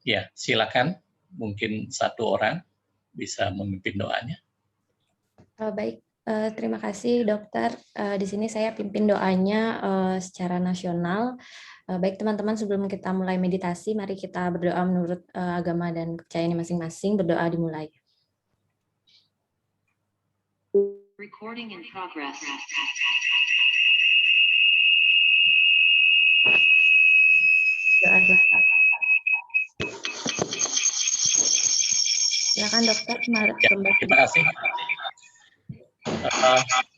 Ya, silakan. Mungkin satu orang bisa memimpin doanya. Baik, terima kasih dokter. Di sini saya pimpin doanya secara nasional. Baik teman-teman, sebelum kita mulai meditasi, mari kita berdoa menurut agama dan kepercayaan masing-masing. Berdoa dimulai. Recording in progress. Doa selesai. Silakan dokter, Ya, terima kasih.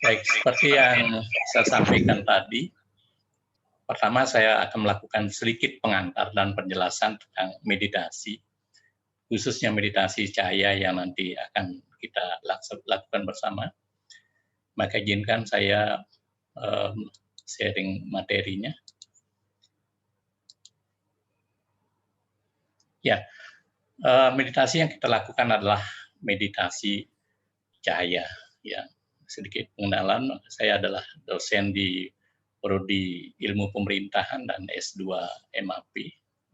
Baik, seperti yang saya sampaikan tadi, pertama saya akan melakukan sedikit pengantar dan penjelasan tentang meditasi, khususnya meditasi cahaya yang nanti akan kita lakukan bersama. Maka izinkan saya sharing materinya. Ya, meditasi yang kita lakukan adalah meditasi cahaya. Ya, sedikit pengenalan, saya adalah dosen di Prodi Ilmu Pemerintahan dan S2 MAP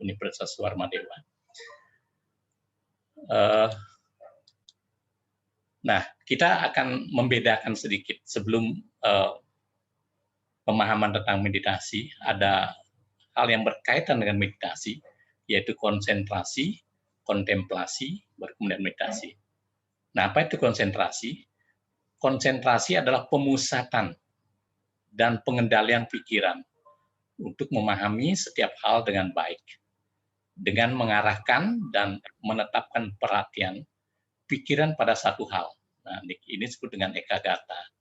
Universitas Warmadewa. Nah, kita akan membedakan sedikit sebelum pemahaman tentang meditasi. Ada hal yang berkaitan dengan meditasi, yaitu konsentrasi, kontemplasi, baru kemudian meditasi. Nah, apa itu konsentrasi? Konsentrasi adalah pemusatan dan pengendalian pikiran untuk memahami setiap hal dengan baik, dengan mengarahkan dan menetapkan perhatian pikiran pada satu hal. Nah, ini disebut dengan ekagata.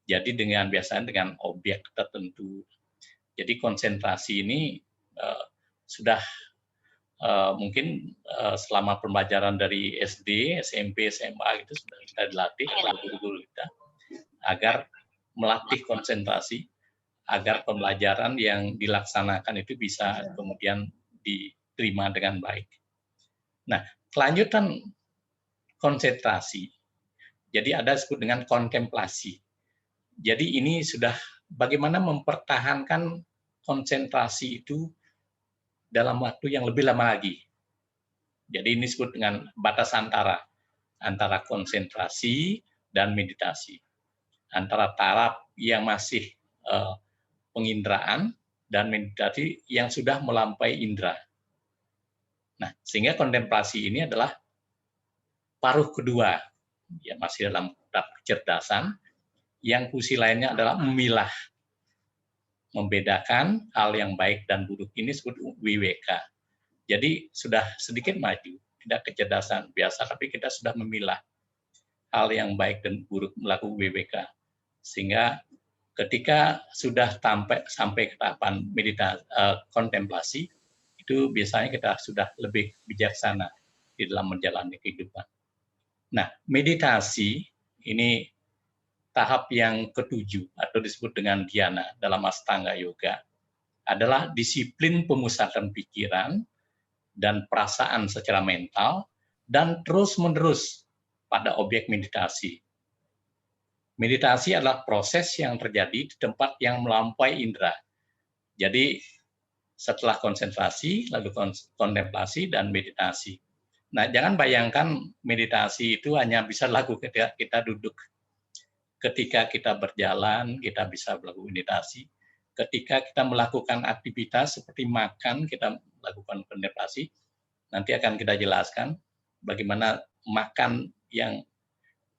Jadi biasanya dengan objek tertentu. Jadi konsentrasi ini sudah mungkin selama pembelajaran dari SD, SMP, SMA itu sudah kita dilatih oleh guru-guru kita agar melatih konsentrasi, agar pembelajaran yang dilaksanakan itu bisa kemudian diterima dengan baik. Nah, kelanjutan konsentrasi, jadi ada disebut dengan kontemplasi. Jadi ini sudah bagaimana mempertahankan konsentrasi itu dalam waktu yang lebih lama lagi. Jadi ini disebut dengan batas antara konsentrasi dan meditasi, antara taraf yang masih penginderaan dan meditasi yang sudah melampaui indera. Nah, sehingga kontemplasi ini adalah paruh kedua, ya masih dalam tahap kecerdasan, yang fungsi lainnya adalah memilah, membedakan hal yang baik dan buruk. Ini disebut weweka. Jadi sudah sedikit maju, tidak kecerdasan biasa, tapi kita sudah memilah hal yang baik dan buruk, melakukan WWK. Sehingga ketika sudah sampai ke tahapan meditasi, kontemplasi, itu biasanya kita sudah lebih bijaksana di dalam menjalani kehidupan. Nah, meditasi ini tahap yang ketujuh atau disebut dengan dhyana dalam Astanga Yoga adalah disiplin pemusatan pikiran dan perasaan secara mental dan terus-menerus pada objek meditasi. Meditasi adalah proses yang terjadi di tempat yang melampaui indera. Jadi setelah konsentrasi, lalu kontemplasi dan meditasi. Nah, jangan bayangkan meditasi itu hanya bisa dilakukan ketika kita duduk. Ketika kita berjalan, kita bisa melakukan meditasi. Ketika kita melakukan aktivitas seperti makan, kita melakukan kontemplasi. Nanti akan kita jelaskan bagaimana makan yang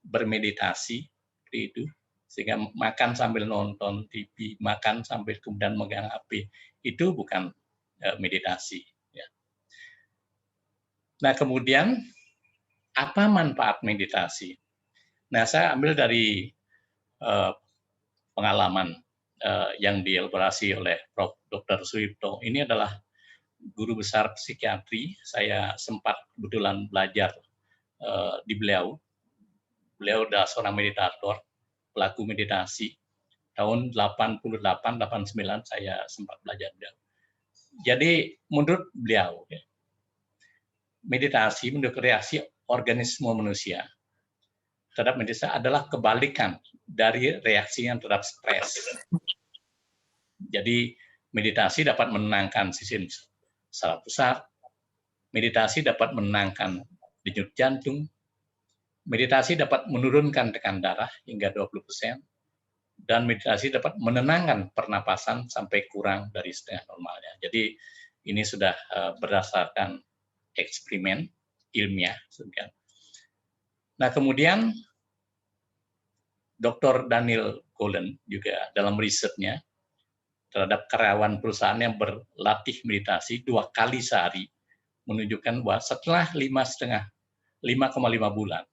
bermeditasi seperti itu, sehingga makan sambil nonton TV, makan sambil kemudian megang HP, itu bukan meditasi. Ya. Nah, kemudian apa manfaat meditasi? Nah, saya ambil dari pengalaman yang dielaborasi oleh Prof. Dr. Suwipto. Ini adalah guru besar psikiatri. Saya sempat kebetulan belajar di beliau. Beliau adalah seorang meditator, pelaku meditasi. Tahun 88-89 saya sempat belajar beliau. Jadi menurut beliau, meditasi menurut reaksi organisme manusia terhadap meditasi adalah kebalikan dari reaksi yang terhadap stres. Jadi meditasi dapat menenangkan sistem saraf pusat, Meditasi dapat menenangkan denyut jantung. Meditasi dapat menurunkan tekanan darah hingga 20%. Dan meditasi dapat menenangkan pernapasan sampai kurang dari setengah normalnya. Jadi ini sudah berdasarkan eksperimen ilmiah. Nah, kemudian Dr. Daniel Goleman juga dalam risetnya terhadap karyawan perusahaan yang berlatih meditasi 2 kali sehari menunjukkan bahwa setelah 5,5 bulan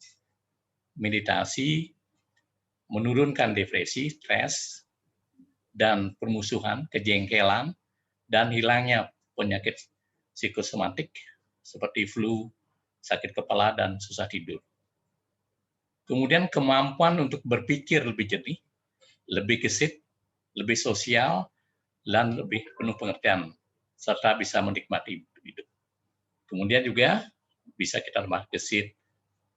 meditasi menurunkan depresi, stres, dan permusuhan, kejengkelan, dan hilangnya penyakit psikosomatik seperti flu, sakit kepala, dan susah tidur. Kemudian kemampuan untuk berpikir lebih jernih, lebih gesit, lebih sosial, dan lebih penuh pengertian, serta bisa menikmati hidup. Kemudian juga bisa kita tambah gesit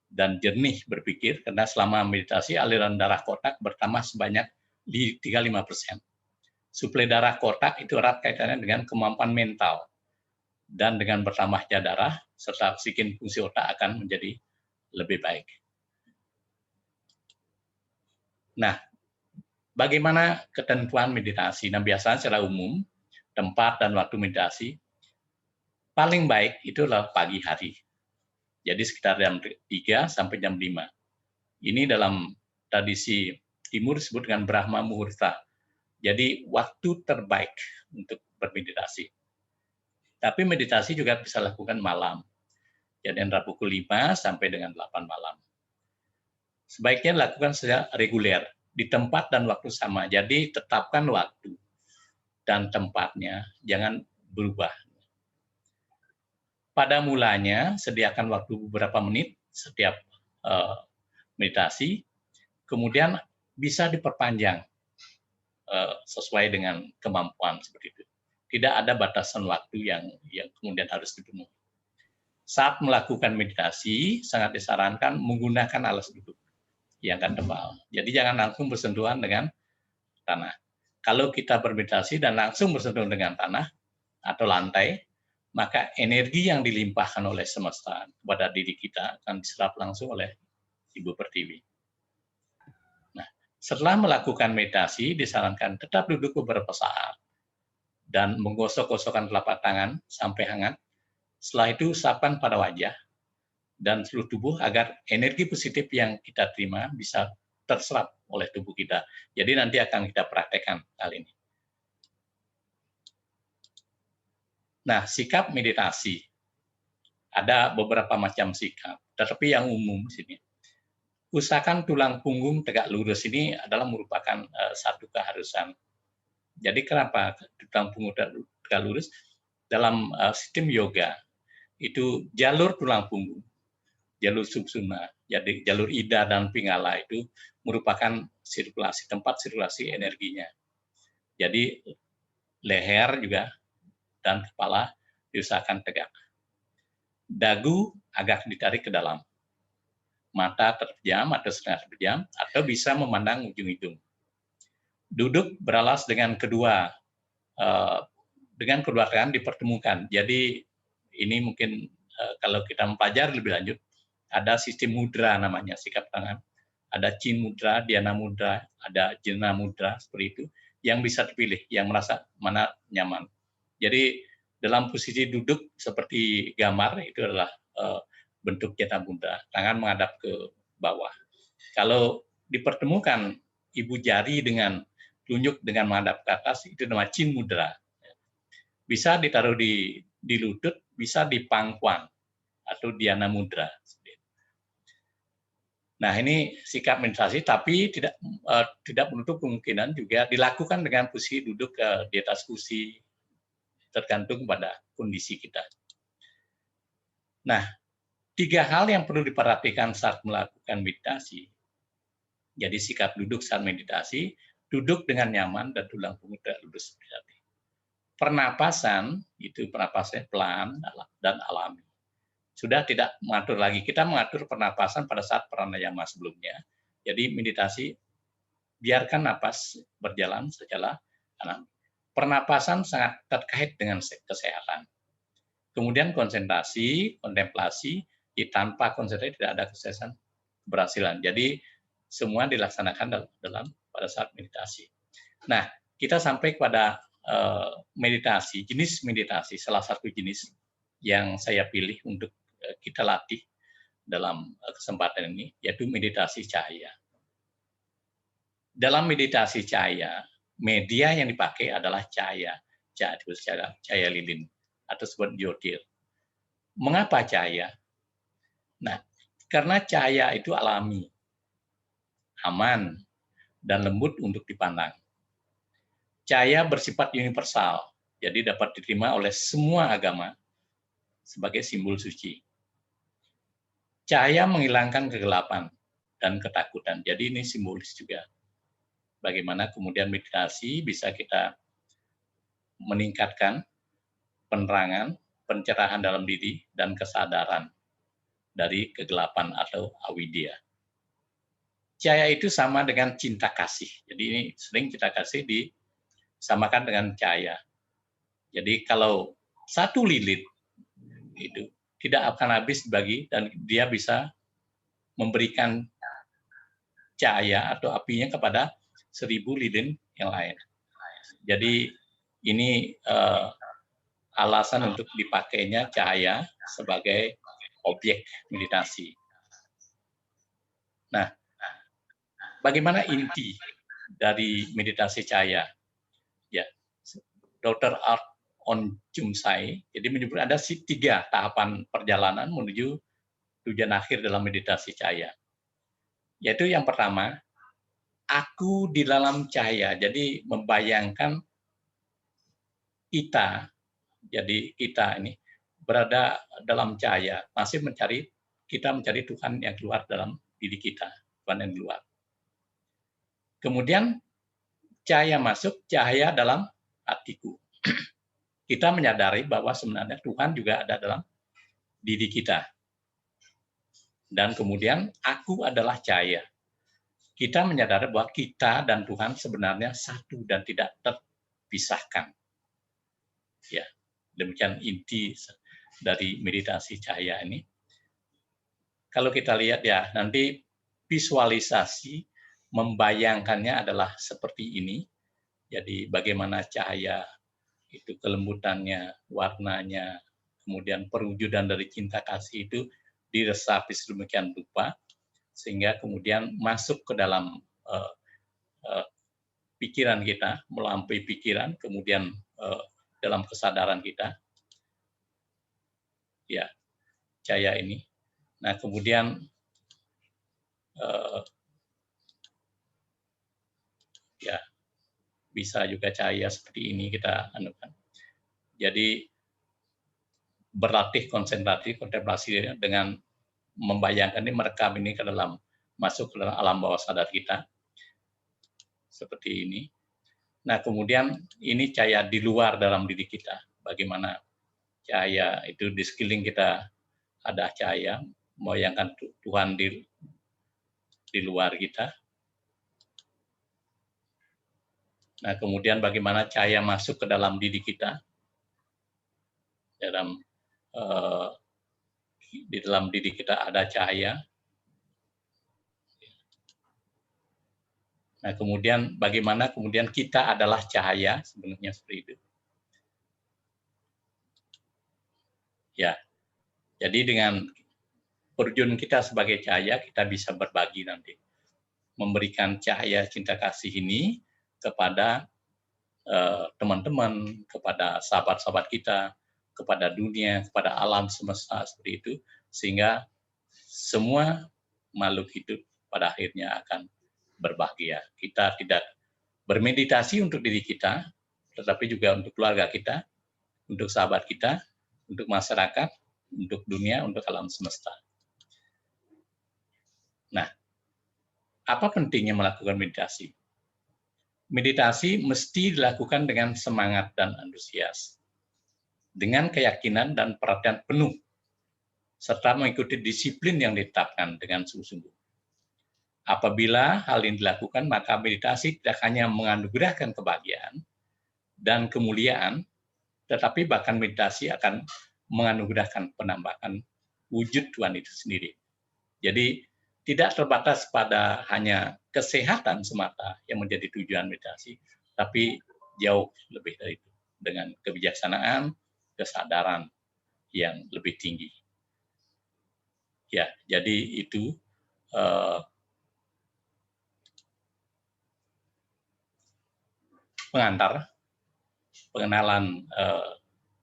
dan jernih berpikir, karena selama meditasi aliran darah kotak bertambah sebanyak di 35%. Suplai darah kotak itu erat kaitannya dengan kemampuan mental, dan dengan bertambahnya darah, serta oksigen fungsi otak akan menjadi lebih baik. Nah, bagaimana ketentuan meditasi? Nah, biasanya secara umum, tempat dan waktu meditasi paling baik itu adalah pagi hari. Jadi sekitar jam 3 sampai jam 5. Ini dalam tradisi timur disebut dengan Brahma Muhurta. Jadi waktu terbaik untuk bermeditasi. Tapi meditasi juga bisa lakukan malam. Jadi antara pukul 5 sampai dengan 8 malam. Sebaiknya lakukan secara reguler, di tempat dan waktu sama. Jadi tetapkan waktu dan tempatnya, jangan berubah. Pada mulanya, sediakan waktu beberapa menit setiap meditasi, kemudian bisa diperpanjang sesuai dengan kemampuan seperti itu. Tidak ada batasan waktu yang kemudian harus dipenuhi. Saat melakukan meditasi, sangat disarankan menggunakan alas duduk yang akan tebal. Jadi jangan langsung bersentuhan dengan tanah. Kalau kita bermeditasi dan langsung bersentuhan dengan tanah atau lantai, maka energi yang dilimpahkan oleh semesta kepada diri kita akan diserap langsung oleh Ibu Pertiwi. Nah, setelah melakukan meditasi, disarankan tetap duduk beberapa saat dan menggosok-gosokkan telapak tangan sampai hangat. Setelah itu, usapkan pada wajah dan seluruh tubuh agar energi positif yang kita terima bisa terserap oleh tubuh kita. Jadi nanti akan kita praktekkan kali ini. Nah, sikap meditasi. Ada beberapa macam sikap, tetapi yang umum di sini. Usahakan tulang punggung tegak lurus ini adalah merupakan satu keharusan. Jadi kenapa tulang punggung tegak lurus? Dalam sistem yoga, itu jalur tulang punggung, jalur subsuna, jadi jalur ida dan pingala itu merupakan sirkulasi, tempat sirkulasi energinya. Jadi leher juga dan kepala diusahakan tegak. Dagu agak ditarik ke dalam. Mata terpejam atau setengah terpejam, atau bisa memandang ujung hidung. Duduk beralas dengan kedua tangan dipertemukan. Jadi ini mungkin kalau kita mempelajari lebih lanjut, ada sistem mudra namanya, sikap tangan. Ada chin mudra, dhyana mudra, ada jena mudra, seperti itu, yang bisa dipilih, yang merasa mana nyaman. Jadi dalam posisi duduk seperti gambar, itu adalah bentuk jena mudra, tangan menghadap ke bawah. Kalau dipertemukan ibu jari dengan tunjuk dengan menghadap ke atas, itu namanya chin mudra. Bisa ditaruh di lutut, bisa di pangkuan, atau dhyana mudra. Nah, ini sikap meditasi, tapi tidak menutup kemungkinan juga dilakukan dengan posisi duduk di atas kursi, tergantung pada kondisi kita. Nah, 3 hal yang perlu diperhatikan saat melakukan meditasi. Jadi sikap duduk saat meditasi, duduk dengan nyaman dan tulang punggung tidak lurus. Pernapasan, itu pernapasan pelan dan alami. Sudah tidak mengatur lagi. Kita mengatur pernapasan pada saat pranayama sebelumnya. Jadi meditasi, biarkan napas berjalan secara alami. Pernapasan sangat terkait dengan kesehatan. Kemudian konsentrasi, kontemplasi, tanpa konsentrasi tidak ada kesuksesan keberhasilan. Jadi semua dilaksanakan pada saat meditasi. Nah, kita sampai pada meditasi, jenis meditasi, salah satu jenis yang saya pilih untuk kita latih dalam kesempatan ini, yaitu meditasi cahaya. Dalam meditasi cahaya, media yang dipakai adalah cahaya lilin atau disebut diodir. Mengapa cahaya? Nah, karena cahaya itu alami, aman, dan lembut untuk dipandang. Cahaya bersifat universal, jadi dapat diterima oleh semua agama sebagai simbol suci. Cahaya menghilangkan kegelapan dan ketakutan, jadi ini simbolis juga. Bagaimana kemudian meditasi bisa kita meningkatkan penerangan, pencerahan dalam diri, dan kesadaran dari kegelapan atau avidya. Cahaya itu sama dengan cinta kasih. Jadi ini sering cinta kasih disamakan dengan cahaya. Jadi kalau satu lilin itu tidak akan habis dibagi dan dia bisa memberikan cahaya atau apinya kepada 1000 lilin yang lain. Jadi ini alasan untuk dipakainya cahaya sebagai objek meditasi. Nah, bagaimana inti dari meditasi cahaya? Ya, Dr. Art On Chumsai, jadi menyebut ada 3 tahapan perjalanan menuju tujuan akhir dalam meditasi cahaya. Yaitu yang pertama, aku di dalam cahaya. Jadi membayangkan kita, jadi kita ini berada dalam cahaya, masih kita mencari Tuhan yang keluar dalam diri kita, Tuhan yang di luar. Kemudian cahaya masuk, cahaya dalam hatiku. Kita menyadari bahwa sebenarnya Tuhan juga ada dalam diri kita. Dan kemudian aku adalah cahaya. Kita menyadari bahwa kita dan Tuhan sebenarnya satu dan tidak terpisahkan. Ya, demikian inti dari meditasi cahaya ini. Kalau kita lihat ya, nanti visualisasi membayangkannya adalah seperti ini. Jadi bagaimana cahaya itu kelembutannya, warnanya, kemudian perwujudan dari cinta kasih itu diresapi sedemikian rupa, sehingga kemudian masuk ke dalam pikiran kita, melampaui pikiran, kemudian dalam kesadaran kita. Ya, cahaya ini. Nah, kemudian ya bisa juga cahaya seperti ini kita anukan. Jadi berlatih konsentrasi, kontemplasi dengan membayangkan ini, merekam ini ke dalam, masuk ke dalam alam bawah sadar kita. Seperti ini. Nah, kemudian ini cahaya di luar dalam diri kita. Bagaimana cahaya itu di sekeliling kita ada cahaya, membayangkan Tuhan di luar kita. Nah, kemudian bagaimana cahaya masuk ke dalam diri kita, di dalam diri kita ada cahaya. Nah, kemudian bagaimana kemudian kita adalah cahaya, sebenarnya seperti itu. Ya, jadi dengan perjuangan kita sebagai cahaya, kita bisa berbagi nanti. Memberikan cahaya cinta kasih ini kepada teman-teman, kepada sahabat-sahabat kita, kepada dunia, kepada alam semesta seperti itu, sehingga semua makhluk hidup pada akhirnya akan berbahagia. Kita tidak bermeditasi untuk diri kita, tetapi juga untuk keluarga kita, untuk sahabat kita, untuk masyarakat, untuk dunia, untuk alam semesta. Nah, apa pentingnya melakukan meditasi? Meditasi mesti dilakukan dengan semangat dan antusias, dengan keyakinan dan perhatian penuh, serta mengikuti disiplin yang ditetapkan dengan sungguh-sungguh. Apabila hal ini dilakukan, maka meditasi tidak hanya menganugerahkan kebahagiaan dan kemuliaan, tetapi bahkan meditasi akan menganugerahkan penambahan wujud Tuhan itu sendiri. Jadi tidak terbatas pada hanya kesehatan semata yang menjadi tujuan meditasi, tapi jauh lebih dari itu, dengan kebijaksanaan, kesadaran yang lebih tinggi. Ya, jadi itu pengantar pengenalan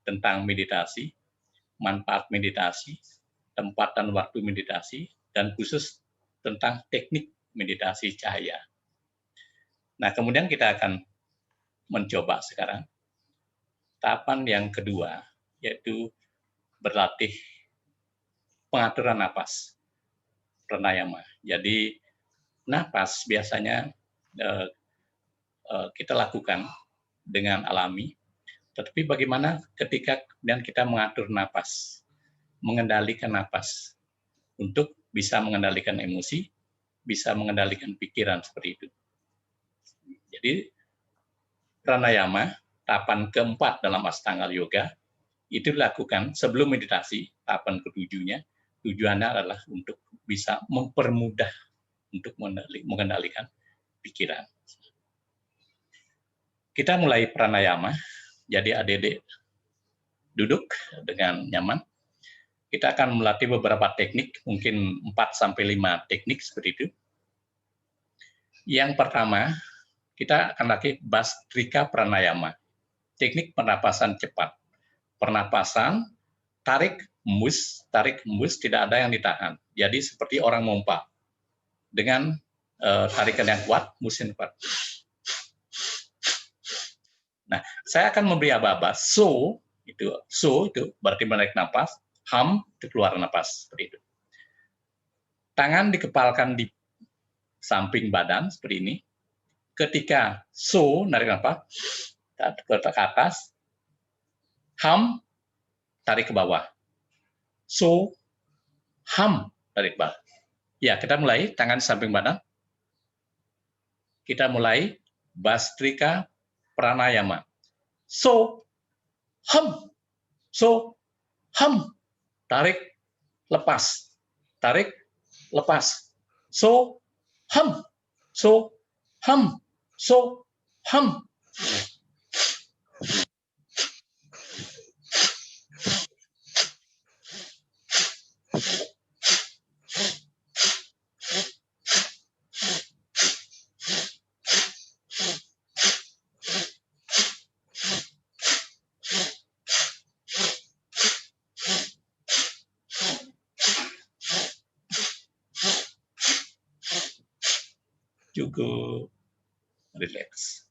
tentang meditasi, manfaat meditasi, tempat dan waktu meditasi, dan khusus tentang teknik meditasi cahaya. Nah, kemudian kita akan mencoba sekarang tahapan yang kedua, yaitu berlatih pengaturan napas, pranayama. Jadi, napas biasanya kita lakukan dengan alami, tetapi bagaimana ketika kemudian kita mengatur napas, mengendalikan napas, untuk bisa mengendalikan emosi, bisa mengendalikan pikiran seperti itu. Jadi, pranayama, tahapan keempat dalam Ashtanga Yoga, itu dilakukan sebelum meditasi, tahapan ketujuhnya, tujuannya adalah untuk bisa mempermudah untuk mengendalikan pikiran. Kita mulai pranayama, jadi adik-adik duduk dengan nyaman. Kita akan melatih beberapa teknik, mungkin 4-5 teknik seperti itu. Yang pertama, kita akan latih Bhastrika Pranayama, teknik pernapasan cepat. Pernapasan, tarik, hembus, tidak ada yang ditahan. Jadi seperti orang mompa. Dengan tarikan yang kuat, hembusin kuat. Nah, saya akan memberi aba-aba. So itu berarti menarik napas, ham itu keluar napas, seperti itu. Tangan dikepalkan di samping badan seperti ini. Ketika so narik napas ke atas, ham tarik ke bawah. So ham tarik ke bawah. Ya, kita mulai tangan di samping badan. Kita mulai Bhastrika Pranayama. So ham, tarik, lepas, tarik, lepas. So ham, cukup relax.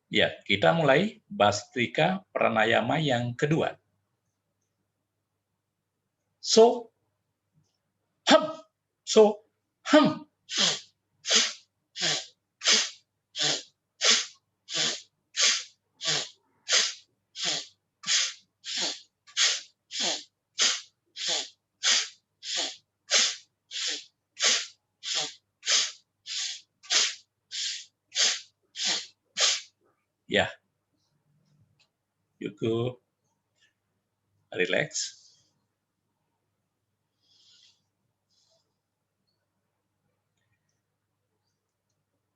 Ya, kita mulai Bhastrika Pranayama yang kedua. So ham. Ya, cukup relax.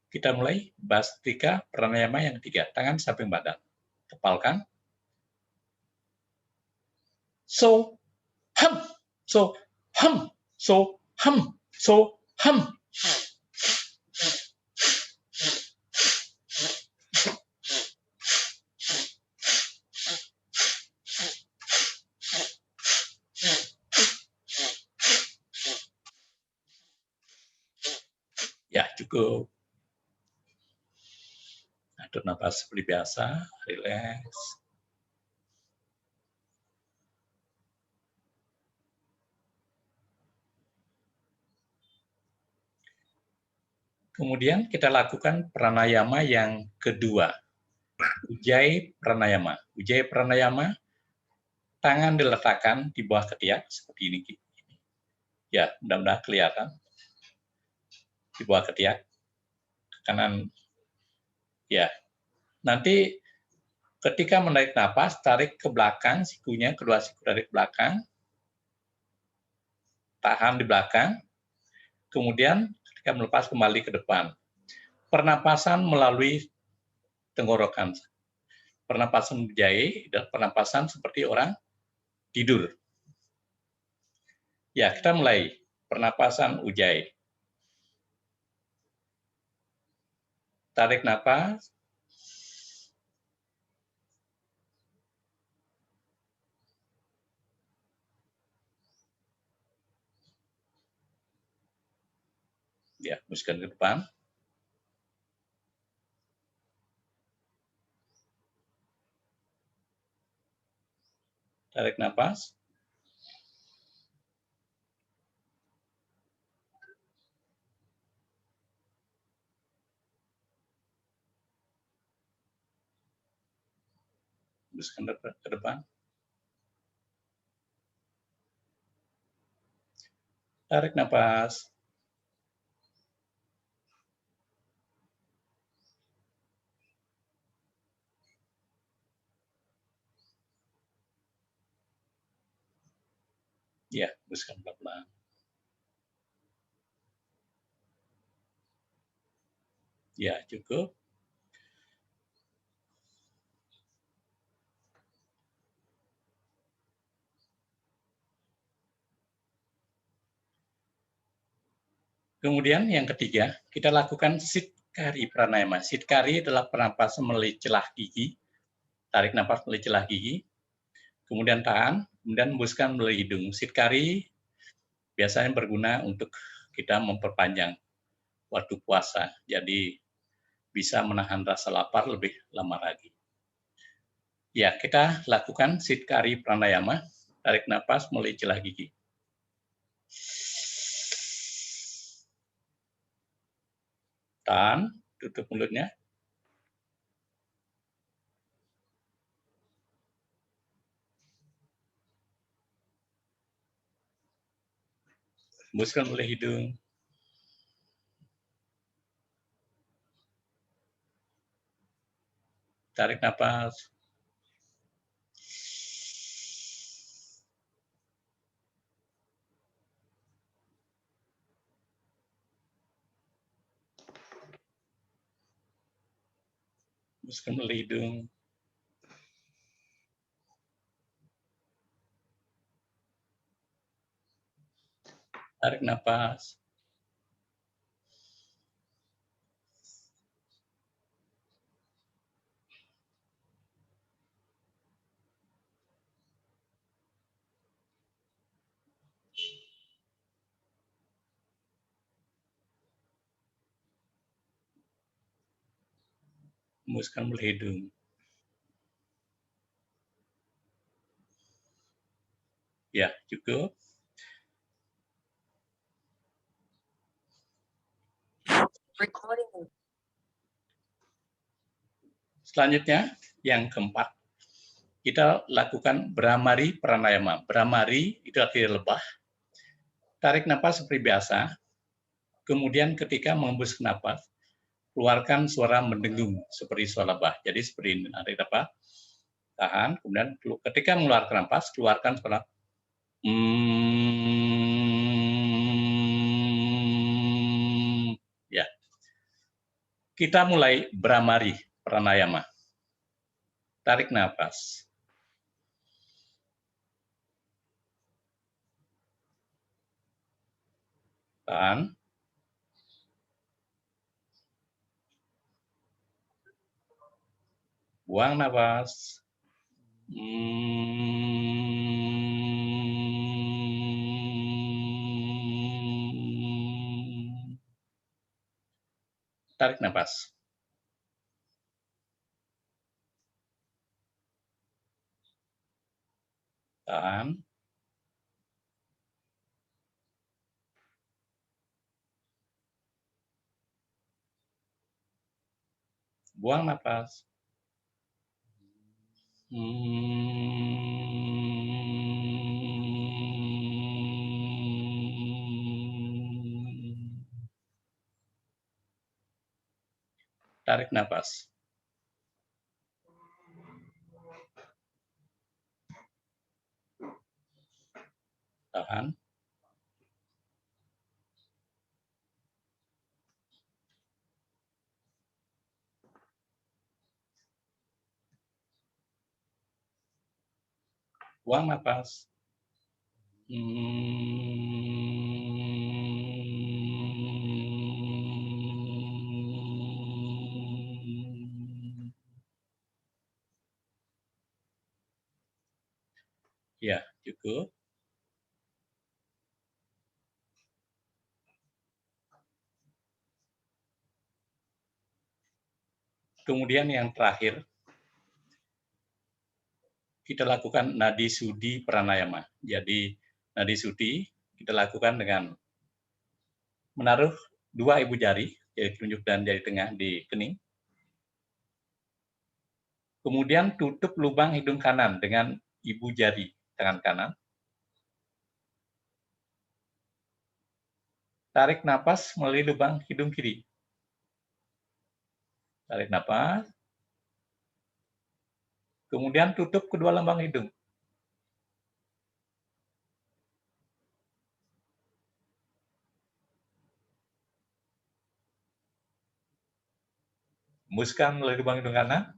Kita mulai Bhastrika Pranayama yang ketiga, tangan samping badan, kepalkan. So ham. Ya, cukup. Atur nafas seperti biasa, relax. Kemudian kita lakukan pranayama yang kedua, Ujjayi Pranayama. Ujjayi Pranayama, tangan diletakkan di bawah ketiak seperti ini. Ya, mudah-mudahan kelihatan. Di bawah ketiak. kanan. Ya, nanti ketika menarik napas, tarik ke belakang sikunya, kedua siku tarik ke belakang, tahan di belakang, kemudian ketika melepas kembali ke depan. Pernapasan melalui tenggorokan. Pernapasan ujjayi dan pernapasan seperti orang tidur. Ya, kita mulai. Pernapasan ujjayi. Tarik napas. Ya, hembuskan ke depan. Tarik napas. Hembuskan ke depan. Tarik napas. Ya, hembuskan pelan-pelan. Ya, cukup. Kemudian yang ketiga, kita lakukan Siddhikari Pranayama. Siddhikari adalah pernapasan melalui celah gigi. Tarik napas melalui celah gigi. Kemudian tahan, kemudian hembuskan melalui hidung. Siddhikari biasanya berguna untuk kita memperpanjang waktu puasa. Jadi bisa menahan rasa lapar lebih lama lagi. Ya, kita lakukan Siddhikari Pranayama. Tarik napas melalui celah gigi. Tahan, tutup mulutnya. Hembuskan melalui hidung. Tarik napas. Hembuskan melalui hidung. Tarik napas. Hembuskan melalui hidung. Ya, cukup. Selanjutnya, yang keempat, kita lakukan Bhramari Pranayama. Bhramari itu artinya lebah. Tarik napas seperti biasa. Kemudian ketika menghembus napas, keluarkan suara mendengung seperti suara lebah. Jadi seperti ini. Tarik napas, tahan. Kemudian ketika mengeluarkan napas, keluarkan suara ya. Kita mulai Bhramari Pranayama. Tarik napas. Tahan. Buang napas. Tarik napas. Tahan. Buang napas. Tarik nafas. Tahan. Buang nafas. Ya, cukup. Kemudian yang terakhir, kita lakukan nadi sudi pranayama. Jadi nadi sudi kita lakukan dengan menaruh 2 ibu jari, jari telunjuk dan jari tengah di kening. Kemudian tutup lubang hidung kanan dengan ibu jari tangan kanan. Tarik napas melalui lubang hidung kiri. Tarik napas. Kemudian tutup kedua lubang hidung. Hembuskan melalui lubang hidung kanan.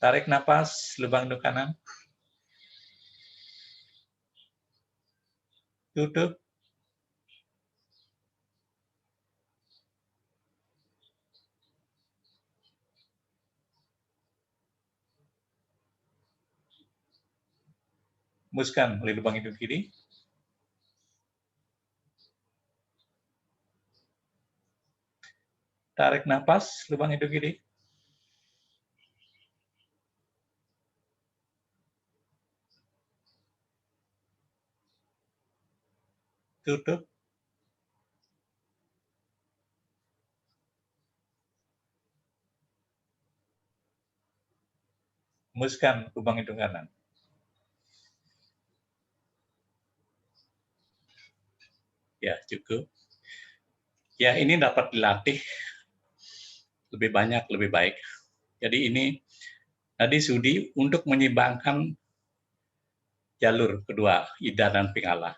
Tarik napas lubang hidung kanan. Tutup. Hembuskan melalui lubang hidung kiri. Tarik napas lubang hidung kiri. Tutup. Hembuskan lubang hidung kanan. Ya, cukup. Ya, ini dapat dilatih lebih banyak, lebih baik. Jadi ini nadi sudi untuk menyeimbangkan jalur kedua, ida dan pingala.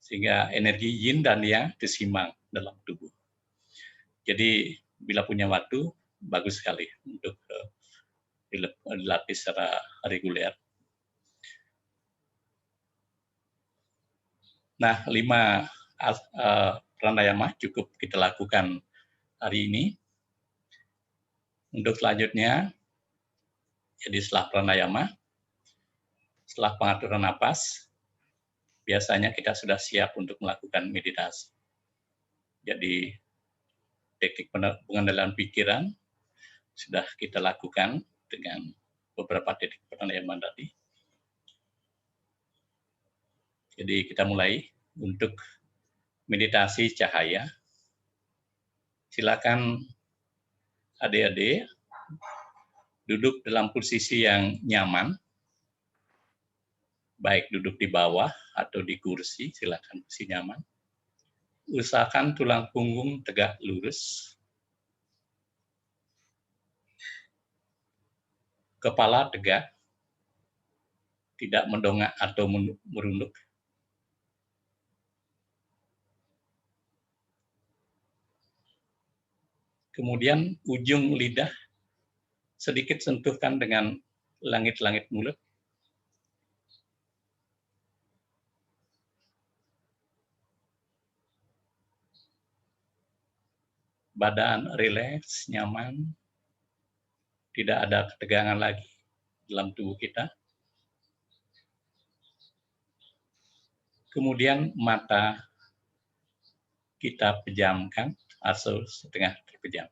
Sehingga energi yin dan yang seimbang dalam tubuh. Jadi bila punya waktu, bagus sekali untuk dilatih secara reguler. Nah, 5 pranayama cukup kita lakukan hari ini. Untuk selanjutnya, jadi setelah pranayama, setelah pengaturan napas, biasanya kita sudah siap untuk melakukan meditasi. Jadi teknik pengendalian pikiran sudah kita lakukan dengan beberapa teknik pranayama tadi. Jadi kita mulai untuk meditasi cahaya. Silakan adik-adik duduk dalam posisi yang nyaman, baik duduk di bawah atau di kursi, silakan posisi nyaman. Usahakan tulang punggung tegak lurus, kepala tegak, tidak mendongak atau merunduk. Kemudian ujung lidah sedikit sentuhkan dengan langit-langit mulut. Badan rileks, nyaman, tidak ada ketegangan lagi dalam tubuh kita. Kemudian mata kita pejamkan atau setengah terpejam.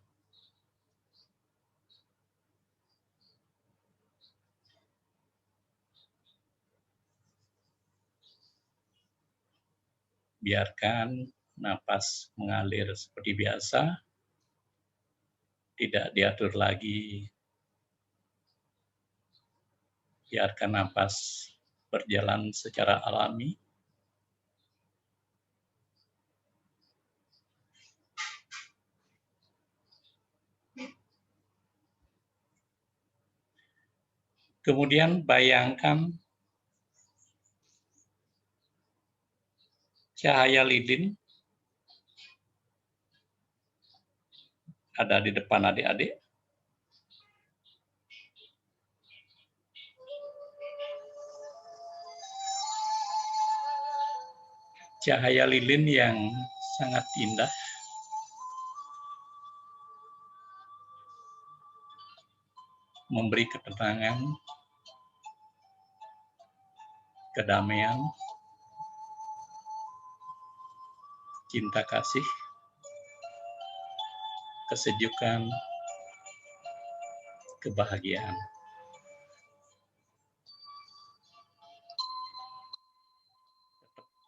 Biarkan napas mengalir seperti biasa, tidak diatur lagi. Biarkan napas berjalan secara alami. Kemudian bayangkan cahaya lilin ada di depan adik-adik. Cahaya lilin yang sangat indah. Memberi ketenangan, kedamaian, cinta kasih, kesejukan, kebahagiaan.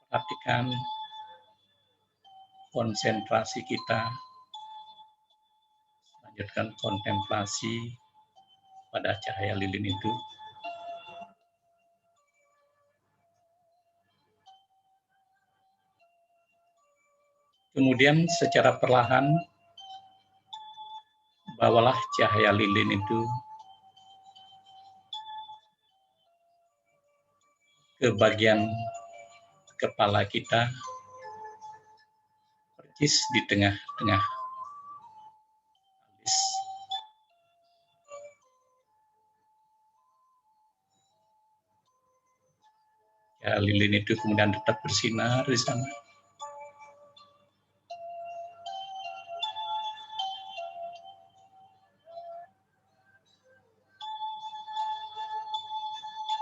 Perhatikan konsentrasi kita, lanjutkan kontemplasi pada cahaya lilin itu. Kemudian secara perlahan bawalah cahaya lilin itu ke bagian kepala kita, persis di tengah-tengah alis. Cahaya lilin itu kemudian tetap bersinar di sana.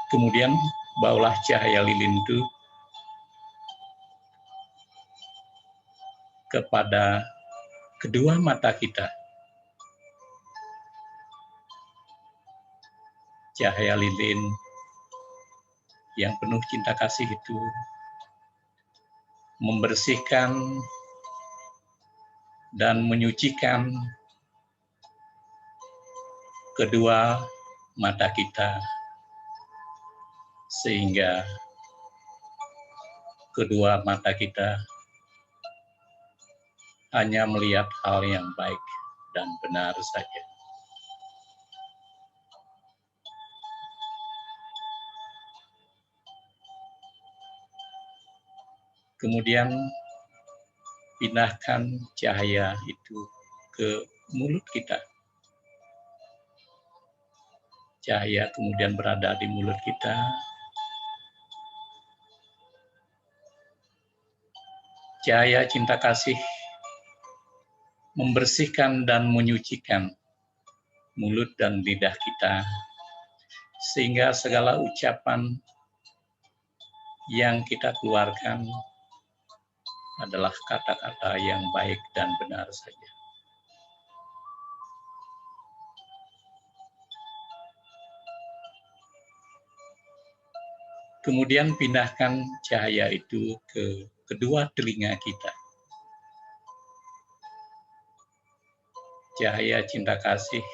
Kemudian bawalah cahaya lilin itu kepada kedua mata kita. Cahaya lilin yang penuh cinta kasih itu membersihkan dan menyucikan kedua mata kita, sehingga kedua mata kita hanya melihat hal yang baik dan benar saja. Kemudian pindahkan cahaya itu ke mulut kita. Cahaya kemudian berada di mulut kita. Cahaya cinta kasih membersihkan dan menyucikan mulut dan lidah kita, sehingga segala ucapan yang kita keluarkan adalah kata-kata yang baik dan benar saja. Kemudian pindahkan cahaya itu ke kedua telinga kita. Cahaya cinta kasih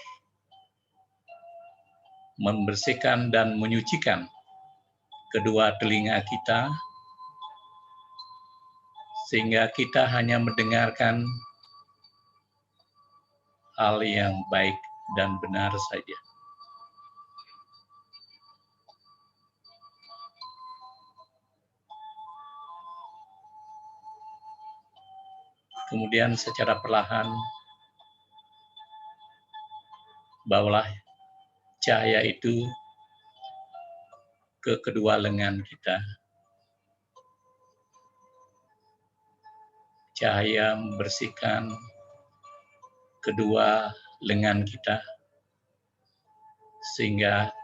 membersihkan dan menyucikan kedua telinga kita, sehingga kita hanya mendengarkan hal yang baik dan benar saja. Kemudian secara perlahan bawalah cahaya itu ke kedua lengan kita. Cahaya membersihkan kedua lengan kita, sehingga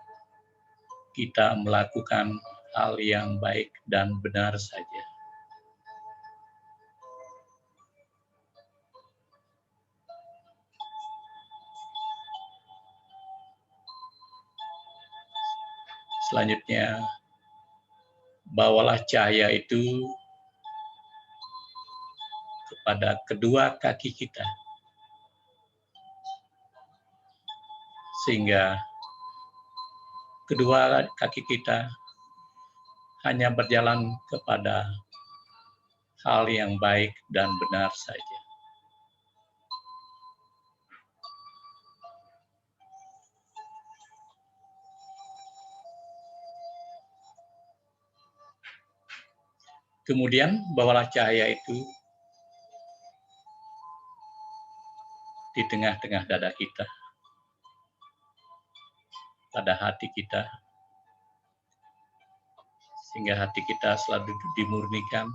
kita melakukan hal yang baik dan benar saja. Selanjutnya, bawalah cahaya itu kepada kedua kaki kita, sehingga kedua kaki kita hanya berjalan kepada hal yang baik dan benar saja. Kemudian bawalah cahaya itu di tengah-tengah dada kita, pada hati kita, sehingga hati kita selalu dimurnikan,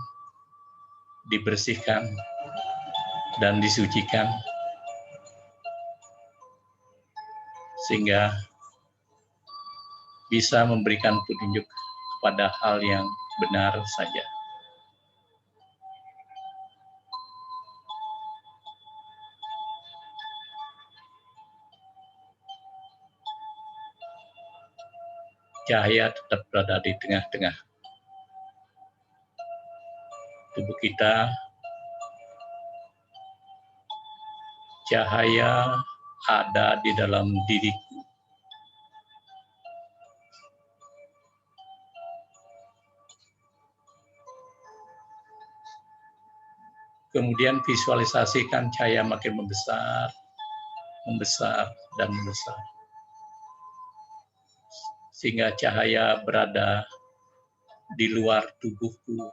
dibersihkan, dan disucikan, sehingga bisa memberikan petunjuk kepada hal yang benar saja. Cahaya tetap berada di tengah-tengah tubuh kita. Cahaya ada di dalam diriku. Kemudian visualisasikan cahaya makin membesar, membesar, dan membesar. Sehingga cahaya berada di luar tubuhku.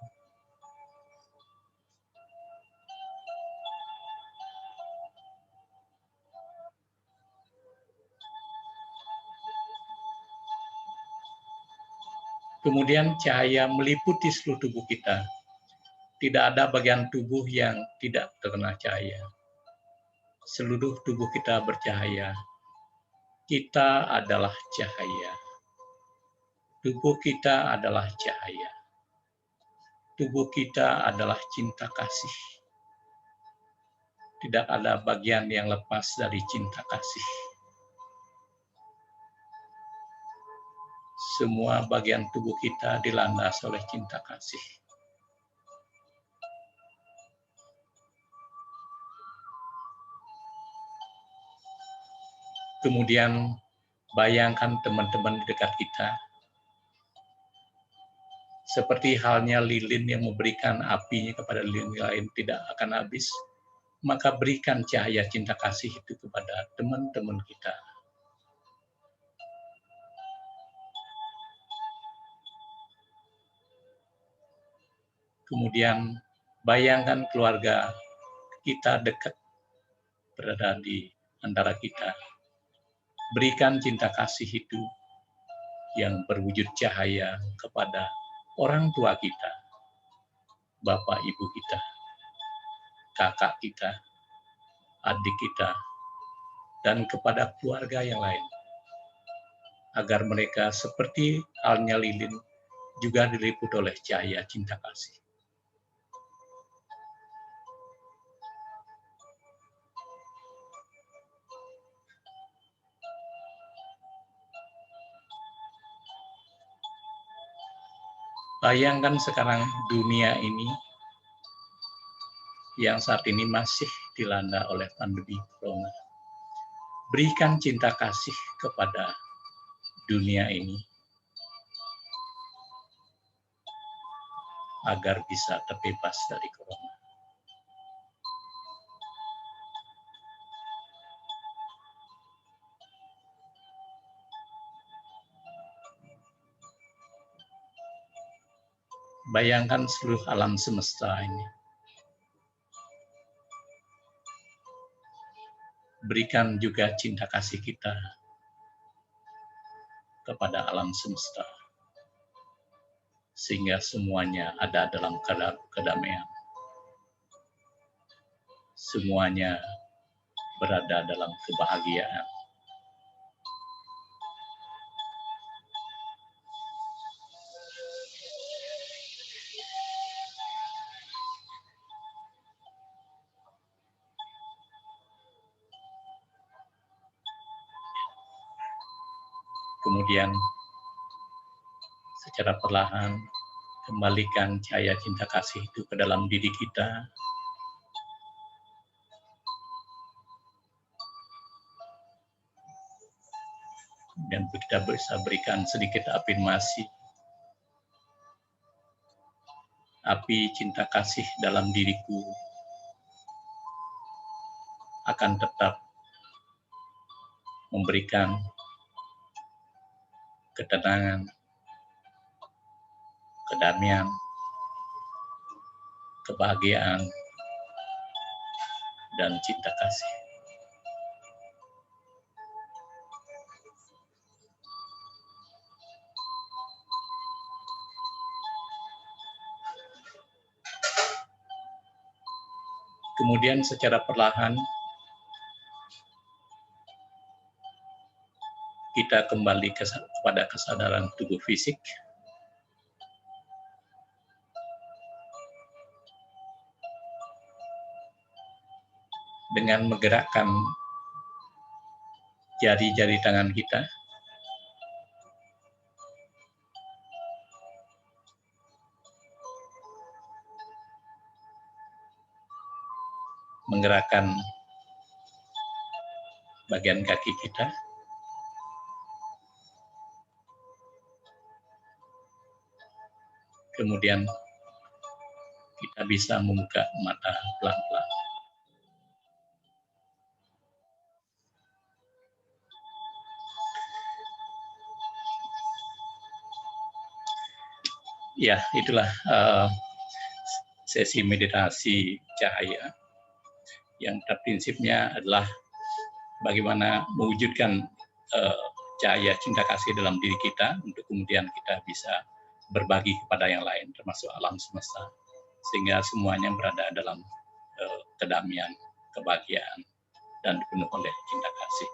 Kemudian cahaya meliputi seluruh tubuh kita. Tidak ada bagian tubuh yang tidak terkena cahaya. Seluruh tubuh kita bercahaya. Kita adalah cahaya. Tubuh kita adalah cahaya. Tubuh kita adalah cinta kasih. Tidak ada bagian yang lepas dari cinta kasih. Semua bagian tubuh kita dilandas oleh cinta kasih. Kemudian bayangkan teman-teman di dekat kita, seperti halnya lilin yang memberikan apinya kepada lilin lain tidak akan habis, maka berikan cahaya cinta kasih itu kepada teman-teman kita. Kemudian bayangkan keluarga kita dekat berada di antara kita. Berikan cinta kasih itu yang berwujud cahaya kepada orang tua kita, bapak ibu kita, kakak kita, adik kita, dan kepada keluarga yang lain. Agar mereka seperti halnya lilin juga diliput oleh cahaya cinta kasih. Bayangkan sekarang dunia ini yang saat ini masih dilanda oleh pandemi corona. Berikan cinta kasih kepada dunia ini agar bisa terbebas dari corona. Bayangkan seluruh alam semesta ini. Berikan juga cinta kasih kita kepada alam semesta, sehingga semuanya ada dalam kedamaian. Semuanya berada dalam kebahagiaan. Kemudian secara perlahan kembalikan cahaya cinta kasih itu ke dalam diri kita. Dan kita bisa berikan sedikit afirmasi. Api cinta kasih dalam diriku akan tetap memberikan ketenangan, kedamaian, kebahagiaan, dan cinta kasih. Kemudian secara perlahan kita kembali kepada kesadaran tubuh fisik. Dengan menggerakkan jari-jari tangan kita, menggerakkan bagian kaki kita, kemudian kita bisa membuka mata pelan-pelan. Ya, itulah sesi meditasi cahaya yang pada prinsipnya adalah bagaimana mewujudkan cahaya cinta kasih dalam diri kita untuk kemudian kita bisa berbagi kepada yang lain, termasuk alam semesta, sehingga semuanya berada dalam kedamaian, kebahagiaan, dan dipenuhi oleh cinta kasih.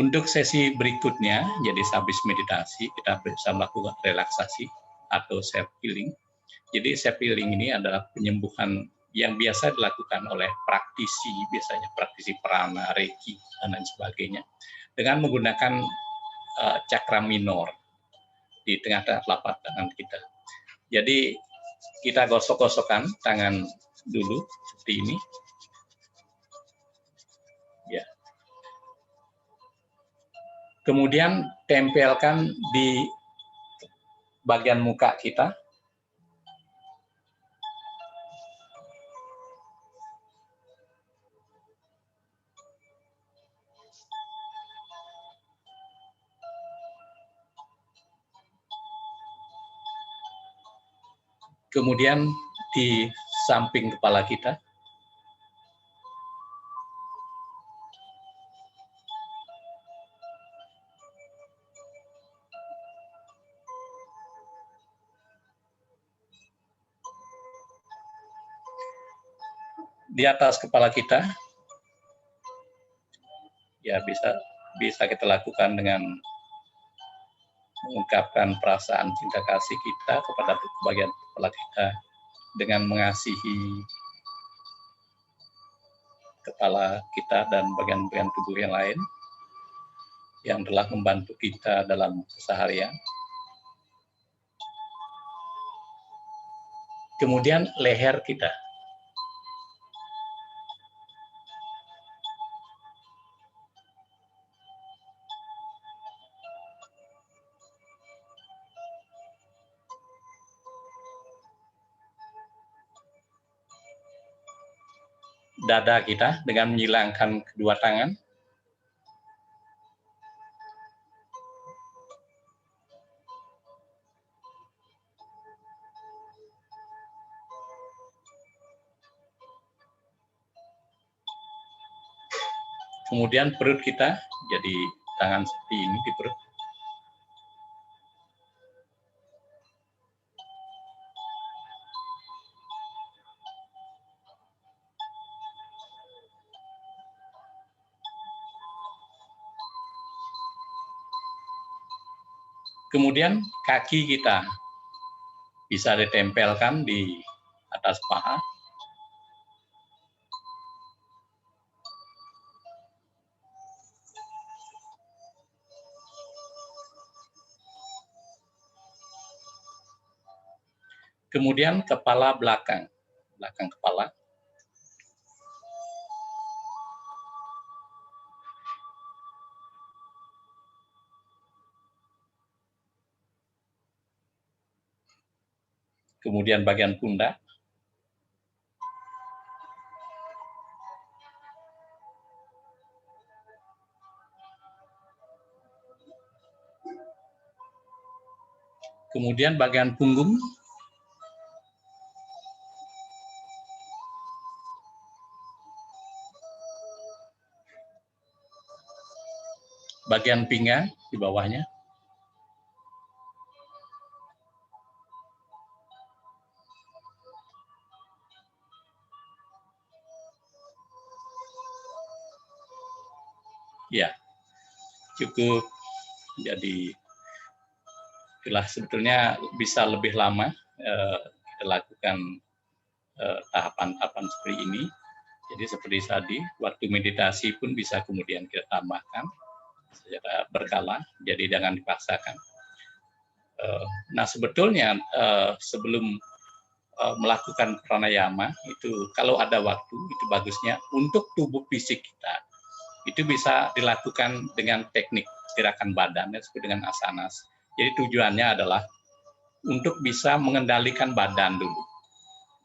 Untuk sesi berikutnya, jadi habis meditasi, kita bisa melakukan relaksasi atau self healing. Jadi self healing ini adalah penyembuhan yang biasa dilakukan oleh praktisi, biasanya praktisi prana, reiki, dan lain sebagainya, dengan menggunakan cakra minor di tengah-tengah telapak tangan kita. Jadi kita gosok-gosokkan tangan dulu seperti ini. Ya. Kemudian tempelkan di bagian muka kita. Kemudian di samping kepala kita. Di atas kepala kita, ya bisa kita lakukan dengan mengungkapkan perasaan cinta kasih kita kepada bagian kepala kita dengan mengasihi kepala kita dan bagian-bagian tubuh yang lain yang telah membantu kita dalam keseharian. Kemudian leher kita. Dada kita dengan menyilangkan kedua tangan. Kemudian perut kita, jadi tangan seperti ini di perut. Kemudian kaki kita bisa ditempelkan di atas paha. Kemudian kepala belakang kepala. Kemudian bagian pundak. Kemudian bagian punggung. bagian pinggang di bawahnya. Ya, cukup. Jadi itulah sebetulnya bisa lebih lama kita lakukan tahapan-tahapan seperti ini. Jadi seperti tadi, waktu meditasi pun bisa kemudian kita tambahkan secara berkala, jadi jangan dipaksakan. Nah sebetulnya sebelum melakukan pranayama itu kalau ada waktu itu bagusnya untuk tubuh fisik kita itu bisa dilakukan dengan teknik gerakan badan disebut dengan asanas. Jadi tujuannya adalah untuk bisa mengendalikan badan dulu.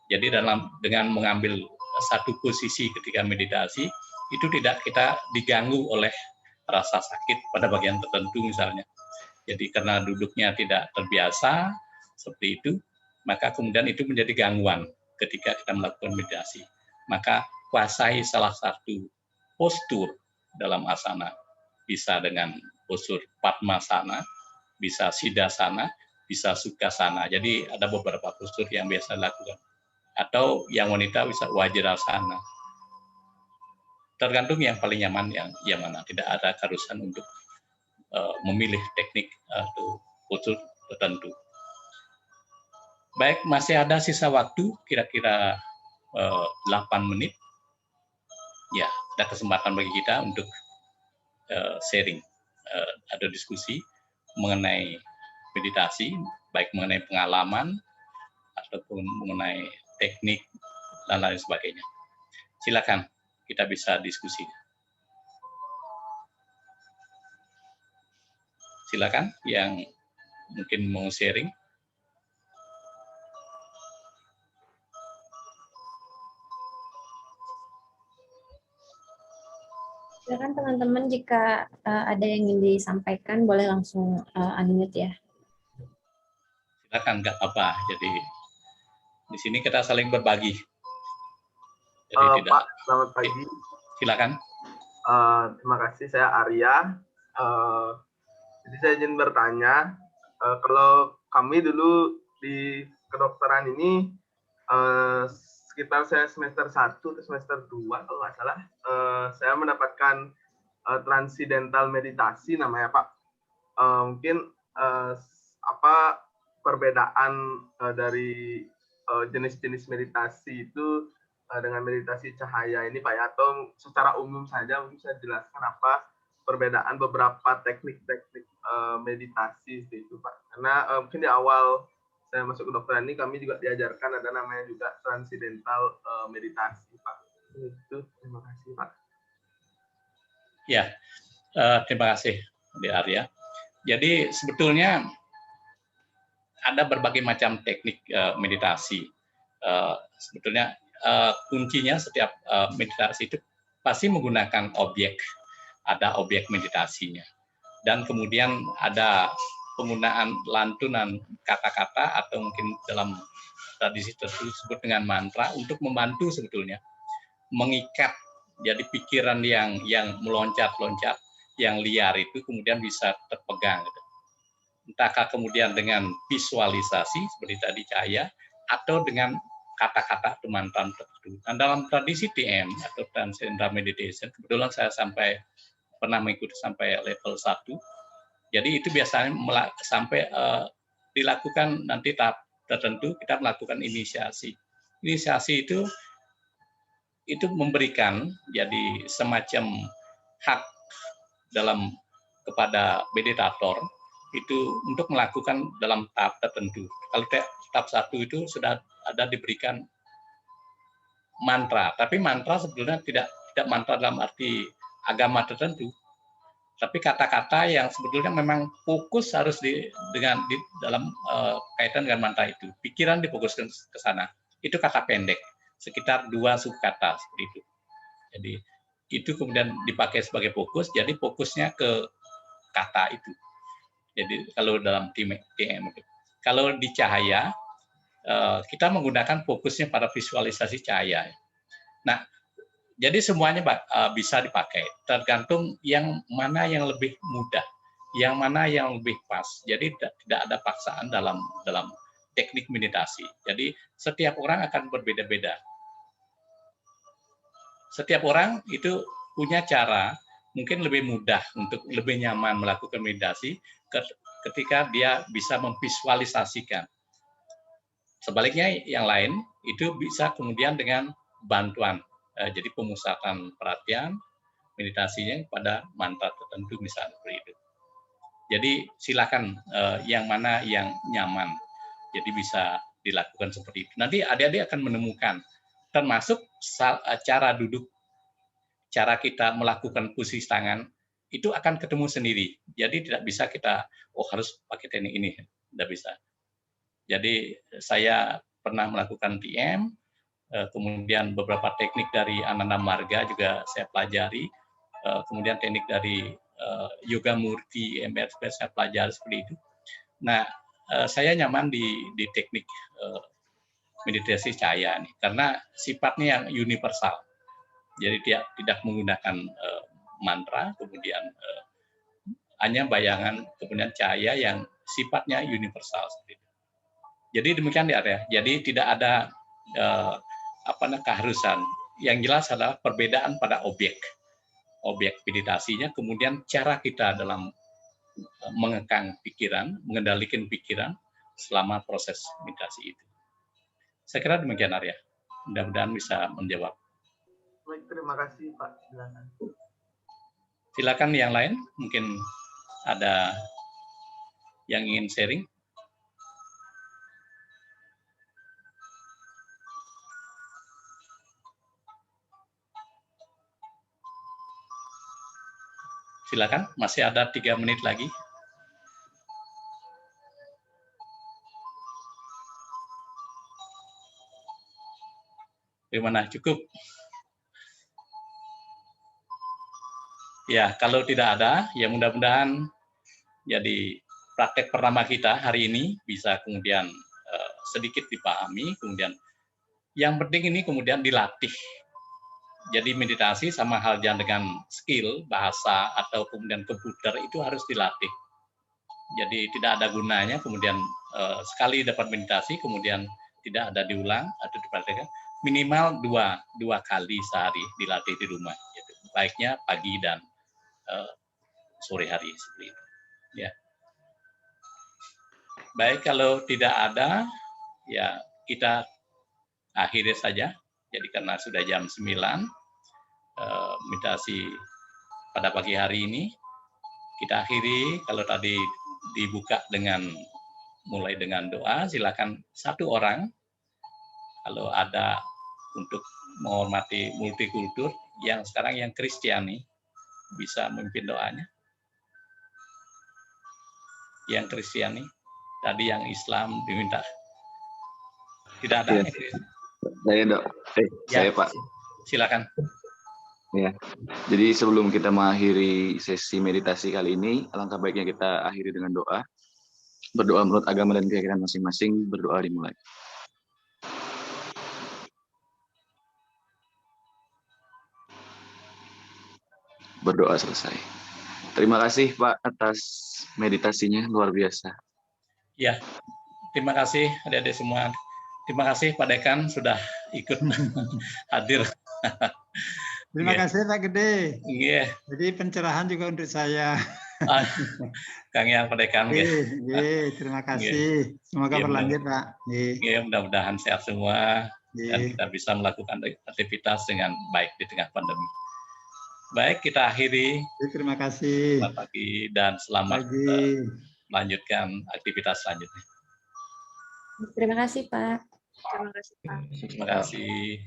Jadi dengan mengambil satu posisi ketika meditasi itu tidak kita diganggu oleh rasa sakit pada bagian tertentu misalnya. Jadi karena duduknya tidak terbiasa seperti itu, maka kemudian itu menjadi gangguan ketika kita melakukan meditasi. Maka kuasai salah satu postur dalam asana, bisa dengan postur Padmasana, bisa Siddhasana, bisa Sukhasana. Jadi ada beberapa postur yang biasa dilakukan. Atau yang wanita bisa Wajrasana. Tergantung yang paling nyaman yang mana. Tidak ada keharusan untuk memilih teknik atau postur tertentu. Baik, masih ada sisa waktu kira-kira 8 menit. Ya, ada kesempatan bagi kita untuk sharing, ada diskusi mengenai meditasi, baik mengenai pengalaman ataupun mengenai teknik dan lain sebagainya. Silakan, kita bisa diskusi. Silakan yang mungkin mau sharing. Silakan teman-teman jika ada yang ingin disampaikan boleh langsung unmute ya. Silakan, nggak apa. Jadi di sini kita saling berbagi. Jadi Pak, selamat pagi. Silakan. Terima kasih, saya Arya. Jadi saya izin bertanya, kalau kami dulu di kedokteran ini sekitar saya semester 1 ke semester 2 kalau nggak salah, saya mendapatkan transidental meditasi namanya Pak. Mungkin apa perbedaan dari jenis-jenis meditasi itu dengan meditasi cahaya ini Pak ya, atau secara umum saja mungkin saya jelaskan apa perbedaan beberapa teknik-teknik meditasi itu Pak. Karena mungkin di awal saya masuk ke kedokteran ini kami juga diajarkan ada namanya juga transidental meditasi Pak. Itu terima kasih Pak. Ya, terima kasih Di Arya. Jadi sebetulnya ada berbagai macam teknik meditasi. Sebetulnya kuncinya setiap meditasi itu pasti menggunakan objek, ada objek meditasinya. Dan kemudian ada penggunaan lantunan kata-kata atau mungkin dalam tradisi tertentu disebut dengan mantra untuk membantu sebetulnya mengikat jadi pikiran yang meloncat-loncat, yang liar itu kemudian bisa terpegang. Gitu. Entahkah kemudian dengan visualisasi seperti tadi cahaya atau dengan kata-kata atau mantra tertentu. Dan dalam tradisi TM atau Transcendental Meditation, kebetulan saya pernah mengikuti sampai level 1. Jadi itu biasanya sampai dilakukan nanti tahap tertentu kita melakukan inisiasi. Inisiasi itu memberikan jadi semacam hak dalam kepada meditator itu untuk melakukan dalam tahap tertentu. Kalau tahap 1 itu sudah ada diberikan mantra, tapi mantra sebetulnya tidak mantra dalam arti agama tertentu. Tapi kata-kata yang sebetulnya memang fokus harus dalam kaitan dengan mantra itu. Pikiran difokuskan ke sana. Itu kata pendek, sekitar 2 subkata seperti itu. Jadi itu kemudian dipakai sebagai fokus, jadi fokusnya ke kata itu. Jadi kalau dalam TM, kalau di cahaya, kita menggunakan fokusnya pada visualisasi cahaya. Nah, Jadi semuanya bisa dipakai, tergantung yang mana yang lebih mudah, yang mana yang lebih pas. Jadi tidak ada paksaan dalam teknik meditasi. Jadi setiap orang akan berbeda-beda. Setiap orang itu punya cara mungkin lebih mudah untuk lebih nyaman melakukan meditasi ketika dia bisa memvisualisasikan. Sebaliknya yang lain itu bisa kemudian dengan bantuan. Jadi pemusatan perhatian, meditasinya pada mantra tertentu misalnya seperti itu. Jadi silakan yang mana yang nyaman. Jadi bisa dilakukan seperti itu. Nanti adik-adik akan menemukan, termasuk cara duduk, cara kita melakukan posisi tangan, itu akan ketemu sendiri. Jadi tidak bisa kita, harus pakai teknik ini. Tidak bisa. Jadi saya pernah melakukan TM, kemudian beberapa teknik dari Ananda Marga juga saya pelajari, kemudian teknik dari Yoga Murti, MBSP saya pelajari seperti itu. Nah, saya nyaman di teknik meditasi cahaya nih, karena sifatnya yang universal. Jadi tidak menggunakan mantra, kemudian hanya bayangan, kemudian cahaya yang sifatnya universal seperti itu. Jadi demikian ya. Jadi tidak ada keharusan. Yang jelas adalah perbedaan pada objek meditasinya, kemudian cara kita dalam mengekang pikiran, mengendalikan pikiran selama proses meditasi itu. Saya kira demikian Arya. Mudah-mudahan bisa menjawab. Baik, terima kasih Pak. Silakan. Silakan yang lain, mungkin ada yang ingin sharing. Silakan, masih ada 3 menit lagi. Bagaimana? Cukup? Ya, kalau tidak ada, ya mudah-mudahan jadi praktek pertama kita hari ini bisa kemudian sedikit dipahami, kemudian yang penting ini kemudian dilatih. Jadi meditasi sama halnya dengan skill, bahasa, atau kemudian komputer itu harus dilatih. Jadi tidak ada gunanya kemudian sekali dapat meditasi, kemudian tidak ada diulang atau dipraktekkan. Minimal dua kali sehari dilatih di rumah. Gitu. Baiknya pagi dan sore hari seperti itu. Ya. Baik, kalau tidak ada, ya kita akhiri saja. Jadi karena sudah jam 9, meditasi pada pagi hari ini kita akhiri. Kalau tadi dibuka mulai dengan doa, silakan satu orang kalau ada untuk menghormati multikultur yang sekarang yang Kristiani bisa memimpin doanya. Yang Kristiani, tadi yang Islam diminta. Tidak ada. Ya. Saya Dok. Saya Pak. Silakan. Ya. Jadi sebelum kita mengakhiri sesi meditasi kali ini, alangkah baiknya kita akhiri dengan doa. Berdoa menurut agama dan keyakinan masing-masing, berdoa dimulai. Berdoa selesai. Terima kasih Pak atas meditasinya, luar biasa. Ya, terima kasih adik-adik semua. Terima kasih Pak Dekan sudah ikut hadir. Terima kasih Pak Gede. Iya. Jadi pencerahan juga untuk saya. Kang Yang Pak Dekan. Terima kasih. Semoga berlanjut Pak. Mudah-mudahan sehat semua dan kita bisa melakukan aktivitas dengan baik di tengah pandemi. Baik, kita akhiri. Terima kasih. Selamat pagi dan selamat melanjutkan aktivitas selanjutnya. Terima kasih Pak. Terima kasih Pak. Terima kasih.